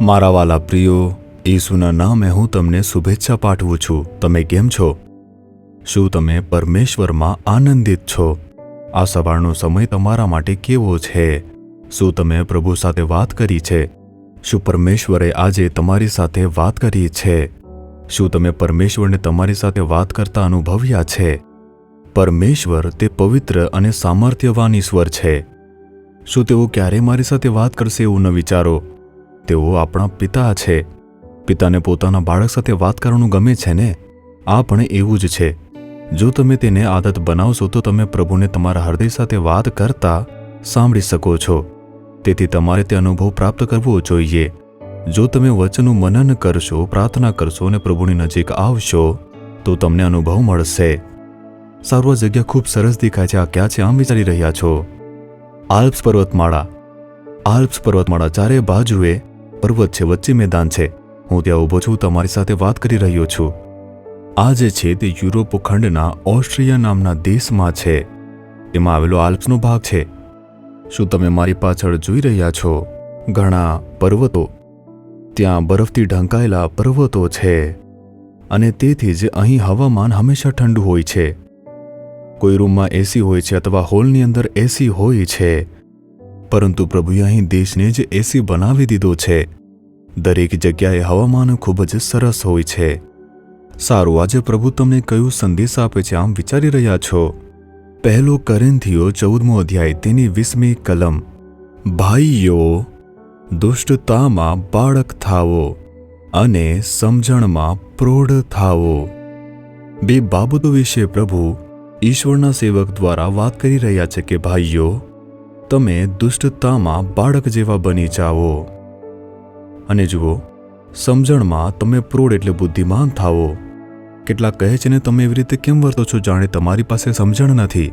મારા વાલા પ્રિયો, ઈસુના નામે હું તમને શુભેચ્છા પાઠવું છું. તમે કેમ છો? શું તમે પરમેશ્વરમાં આનંદિત છો? આ સવારનો સમય તમારા માટે કેવો છે? શું તમે પ્રભુ સાથે વાત કરી છે? શું પરમેશ્વરે આજે તમારી સાથે વાત કરી છે? શું તમે પરમેશ્વરને તમારી સાથે વાત કરતા અનુભવ્યા છે? પરમેશ્વર તે પવિત્ર અને સામર્થ્યવાન ઈશ્વર છે. શું તેઓ ક્યારેય મારી સાથે વાત કરશે એવું ન વિચારો. તેઓ આપણા પિતા છે. પિતાને પોતાના બાળક સાથે વાત કરવાનું ગમે છે ને? આ પણ એવું જ છે. જો તમે તેને આદત બનાવશો તો તમે પ્રભુને તમારા હૃદય સાથે વાત કરતા સાંભળી શકો છો. તેથી તમારે તે અનુભવ પ્રાપ્ત કરવો જોઈએ. જો તમે વચનનું મનન કરશો, પ્રાર્થના કરશો અને પ્રભુની નજીક આવશો તો તમને અનુભવ મળશે. સારું, આ જગ્યા ખૂબ સરસ દેખાય છે. આ ક્યાં છે આમ વિચારી રહ્યા છો? આલ્પ્સ પર્વતમાળા. આલ્પ્સ પર્વતમાળા ચારે બાજુએ પર્વત છે, વચ્ચે મેદાન છે. હું ત્યાં ઊભો છું, તમારી સાથે વાત કરી રહ્યો છું. આ જે છે તે યુરોપ ખંડના ઓસ્ટ્રિયા નામના દેશમાં છે. તેમાં આવેલો આલ્પ્સનો ભાગ છે. શું તમે મારી પાછળ જોઈ રહ્યા છો? ઘણા પર્વતો, ત્યાં બરફથી ઢંકાયેલા પર્વતો છે અને તેથી જ અહીં હવામાન હંમેશા ઠંડુ હોય છે. કોઈ રૂમમાં એસી હોય છે અથવા હોલની અંદર એસી હોય છે, પરંતુ પ્રભુએ અહીં દેશને જ એસી બનાવી દીધો છે. દરેક જગ્યાએ હવામાન ખૂબ જ સરસ હોય છે. સારું, આજે પ્રભુ તમને કયો સંદેશ આપે છે આમ વિચારી રહ્યા છો? 1 કોરિન્થીઓ 14મો અધ્યાય તેની 20મી કલમ. ભાઈઓ, દુષ્ટતામાં બાળક થાવો અને સમજણમાં પ્રૌઢ થાવો. બે બાબતો વિશે પ્રભુ ઈશ્વરના સેવક દ્વારા વાત કરી રહ્યા છે કે ભાઈઓ, તમે દુષ્ટતામાં બાળક જેવા બની જાઓ અને જુઓ, સમજણમાં તમે પ્રૌઢ એટલે બુદ્ધિમાન થાવો. કેટલાક કહે છે ને, તમે એવી રીતે કેમ વર્તો છો જાણે તમારી પાસે સમજણ નથી.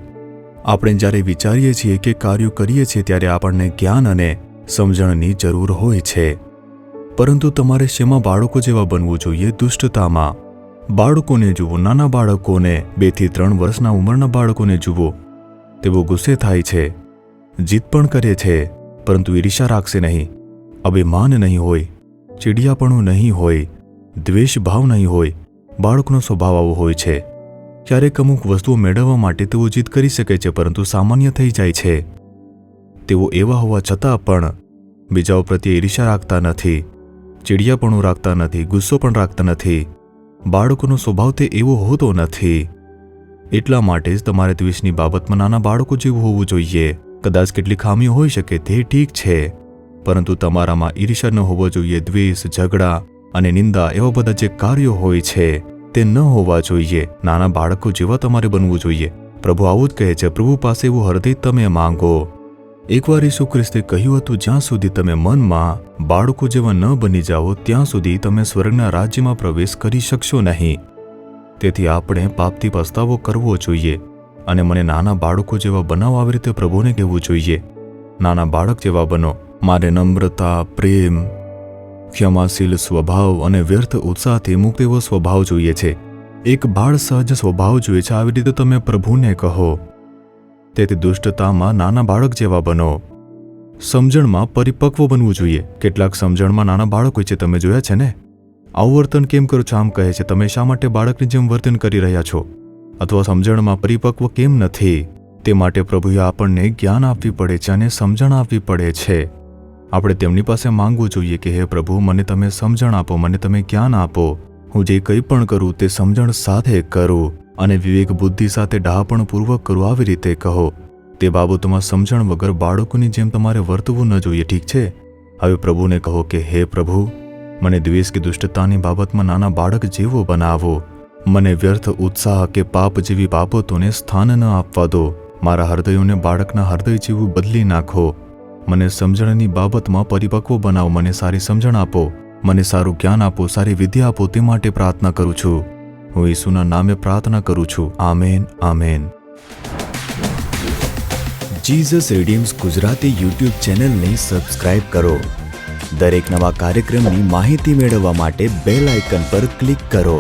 આપણે જ્યારે વિચારીએ છીએ કે કાર્યો કરીએ છીએ ત્યારે આપણને જ્ઞાન અને સમજણની જરૂર હોય છે. પરંતુ તમારે શેમાં બાળકો જેવા બનવું જોઈએ? દુષ્ટતામાં. બાળકોને જુઓ, નાના બાળકોને, 2 થી 3 વર્ષના ઉંમરના બાળકોને જુઓ. તેઓ ગુસ્સે થાય છે, જીદ પણ કરે છે, પરંતુ ઈર્ષ્યા રાખશે નહીં. અભિમાન નહીં હોય, ચીડિયાપણું નહીં હોય, દ્વેષ ભાવ નહીં હોય. બાળકનો સ્વભાવ આવો હોય છે. ક્યારેક અમુક વસ્તુઓ મેળવવા માટે તેઓ જીદ કરી શકે છે, પરંતુ સામાન્ય થઈ જાય છે. તેઓ એવા હોવા છતાં પણ બીજાઓ પ્રત્યે ઈર્ષ્યા રાખતા નથી, ચીડિયાપણું રાખતા નથી, ગુસ્સો પણ રાખતા નથી. બાળકોનો સ્વભાવ તે એવો હોતો નથી. એટલા માટે જ તમારે દ્વેષની બાબતમાં નાના બાળકો જેવું હોવું જોઈએ. કદાચ કેટલી ખામીઓ હોઈ શકે, તે ઠીક છે, પરંતુ તમારામાં ઈર્ષ્યા ન હોવો જોઈએ. દ્વેષ, ઝઘડા અને નિંદા એવા બધા જે કાર્યો હોય છે તે ન હોવા જોઈએ. નાના બાળકો જેવા તમારે બનવું જોઈએ. પ્રભુ આવું જ કહે છે. પ્રભુ પાસે એવું હૃદય તમે માંગો. એકવાર ઈસુ ખ્રિસ્તે કહ્યું હતું, જ્યાં સુધી તમે મનમાં બાળકો જેવા ન બની જાઓ ત્યાં સુધી તમે સ્વર્ગના રાજ્યમાં પ્રવેશ કરી શકશો નહીં. તેથી આપણે પાપથી પસ્તાવો કરવો જોઈએ અને મને નાના બાળકો જેવા બનાવો, આવી રીતે પ્રભુને કહેવું જોઈએ. નાના બાળક જેવા બનો. મારે નમ્રતા, પ્રેમ, ક્ષમાશીલ સ્વભાવ અને વ્યર્થ ઉત્સાહથી મુક્ત એવો સ્વભાવ જોઈએ છે. એક બાળ સહજ સ્વભાવ જોઈએ છે. આવી રીતે તમે પ્રભુને કહો. તેથી દુષ્ટતામાં નાના બાળક જેવા બનો. સમજણમાં પરિપક્વ બનવું જોઈએ. કેટલાક સમજણમાં નાના બાળક હોય છે, તમે જોયા છે ને? આવું વર્તન કેમ કરો છો? આમ કહે છે, તમે શા માટે બાળકની જેમ વર્તન કરી રહ્યા છો? અથવા સમજણમાં પરિપક્વ કેમ નથી? તે માટે પ્રભુએ આપણને જ્ઞાન આપવી પડે છે અને સમજણ આપવી પડે છે. આપણે તેમની પાસે માંગવું જોઈએ કે હે પ્રભુ, મને તમે સમજણ આપો, મને તમે જ્ઞાન આપો. હું જે કંઈ પણ કરું તે સમજણ સાથે કરું અને વિવેક બુદ્ધિ સાથે ડહાપણપૂર્વક કરું. આવી રીતે કહો. તે બાબતોમાં સમજણ વગર બાળકોની જેમ તમારે વર્તવું ન જોઈએ. ઠીક છે? હવે પ્રભુને કહો કે હે પ્રભુ, મને દ્વેષ કે દુષ્ટતાની બાબતમાં નાના બાળક જેવો બનાવો. મને વ્યર્થ ઉત્સાહ કે પાપ જેવી બાબતોને સ્થાન ન આપવા દો. મારા હૃદયોને બાળકના હૃદય જેવું બદલી નાખો. મને સમજણની બાબતમાં પરિપક્વ બનાવો. મને સારી સમજણ આપો, મને સારું જ્ઞાન આપો, સારી વિદ્યા આપો. તે માટે પ્રાર્થના કરું છું. હું ઈસુના નામે પ્રાર્થના કરું છું. Amen, amen. Jesus redeems Gujarati YouTube ચેનલને સબસ્ક્રાઇબ કરો. દરેક નવા કાર્યક્રમની માહિતી મેળવવા માટે બેલ આઇકન પર ક્લિક કરો.